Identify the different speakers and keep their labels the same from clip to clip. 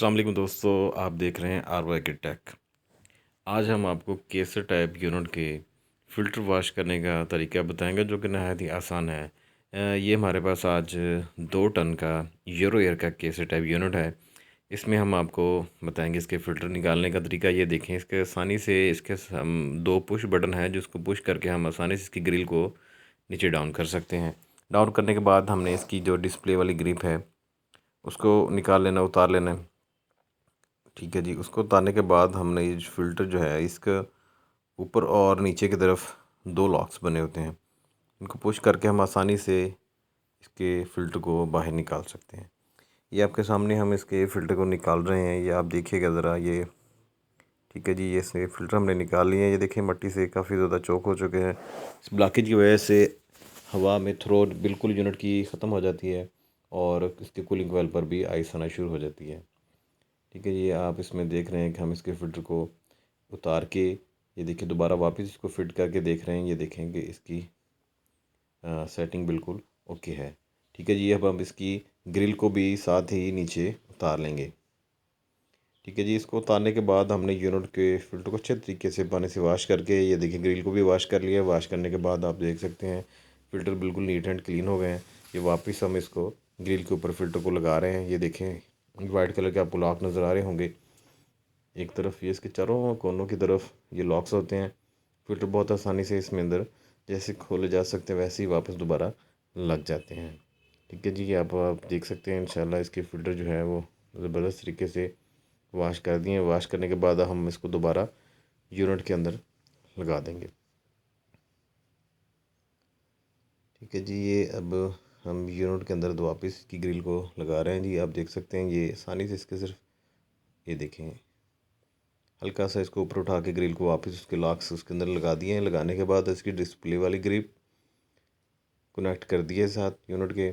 Speaker 1: अस्सलाम वालेकुम दोस्तों, आप देख रहे हैं आर वाई के टेक। आज हम आपको केसर टाइप यूनिट के फ़िल्टर वॉश करने का तरीका बताएंगे जो कि नहायत ही आसान है। ये हमारे पास आज 2 टन का यूरो एयर का केसर टाइप यूनिट है। इसमें हम आपको बताएंगे इसके फ़िल्टर निकालने का तरीका। ये देखें, इसके आसानी से इसके हम 2 पुश बटन है जिसको पुश करके हम आसानी से इसकी ग्रिल को नीचे डाउन कर सकते हैं। डाउन करने के बाद हमने इसकी जो डिस्प्ले वाली ग्रिप है उसको निकाल लेना, उतार लेना है। ठीक है जी, उसको उतारने के बाद हमने ये फ़िल्टर जो है इसका ऊपर और नीचे की तरफ 2 लॉक्स बने होते हैं। इनको पुश करके हम आसानी से इसके फ़िल्टर को बाहर निकाल सकते हैं। ये आपके सामने हम इसके फ़िल्टर को निकाल रहे हैं, ये आप देखिएगा ज़रा। ये ठीक है जी, ये से फ़िल्टर हमने निकाल लिए हैं। ये देखिए मट्टी से काफ़ी ज़्यादा चौक हो चुके हैं। इस ब्लॉकेज की वजह से हवा में थ्रो बिल्कुल यूनिट की ख़त्म हो जाती है और इसके कूलिंग कोयल पर भी आइस आना शुरू हो जाती है। ठीक है, ये आप इसमें देख रहे हैं कि हम इसके फ़िल्टर को उतार के ये देखिए दोबारा वापस इसको फिट करके देख रहे हैं। ये देखें कि इसकी सेटिंग बिल्कुल ओके है। ठीक है जी, अब हम इसकी ग्रिल को भी साथ ही नीचे उतार लेंगे। ठीक है जी, इसको उतारने के बाद हमने यूनिट के फ़िल्टर को अच्छे तरीके से पानी से वाश करके ये देखिए ग्रिल को भी वाश कर लिया। वाश करने के बाद आप देख सकते हैं फ़िल्टर बिल्कुल नीट एंड क्लीन हो गए हैं। ये वापस हम इसको ग्रिल के ऊपर फ़िल्टर को लगा रहे हैं। ये देखें वाइट कलर के आपको लॉक नज़र आ रहे होंगे। एक तरफ ये इसके चारों कोनों की तरफ ये लॉक्स होते हैं। फ़िल्टर बहुत आसानी से इसमें अंदर जैसे खोले जा सकते हैं वैसे ही वापस दोबारा लग जाते हैं। ठीक है जी, ये आप देख सकते हैं इंशाल्लाह इसके फ़िल्टर जो है वो ज़बरदस्त तरीके से वाश कर दिए। वाश करने के बाद हम इसको दोबारा यूनिट के अंदर लगा देंगे। ठीक है जी, ये अब हम यूनिट के अंदर वापस इसकी ग्रिल को लगा रहे हैं जी। आप देख सकते हैं ये आसानी से इसके सिर्फ ये देखें हल्का सा इसको ऊपर उठा के ग्रिल को वापस उसके लॉक्स उसके अंदर लगा दिए हैं। लगाने के बाद इसकी डिस्प्ले वाली ग्रिप कनेक्ट कर दिए साथ यूनिट के।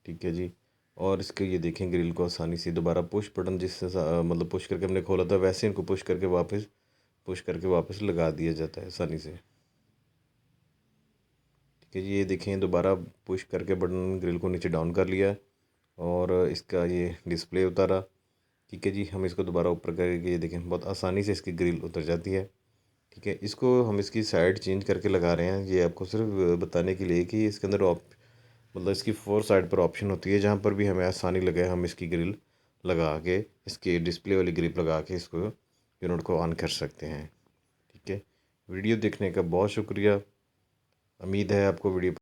Speaker 1: ठीक है जी, और इसके ये देखें ग्रिल को आसानी से दोबारा पुश बटन जिससे मतलब पुश करके हमने खोला था वैसे इनको पुश करके वापस लगा दिया जाता है आसानी से। ठीक है जी, ये देखें दोबारा पुश करके बटन ग्रिल को नीचे डाउन कर लिया और इसका ये डिस्प्ले उतारा। ठीक है जी, हम इसको दोबारा ऊपर करके ये देखें बहुत आसानी से इसकी ग्रिल उतर जाती है। ठीक है, इसको हम इसकी साइड चेंज करके लगा रहे हैं। ये आपको सिर्फ बताने के लिए कि इसके अंदर मतलब इसकी 4 साइड पर ऑप्शन होती है। जहाँ पर भी हमें आसानी लगे हम इसकी ग्रिल लगा के इसकी डिस्प्ले वाली ग्रिप लगा के इसको यूनिट को ऑन कर सकते हैं। ठीक है, वीडियो देखने का बहुत शुक्रिया। उम्मीद है आपको वीडियो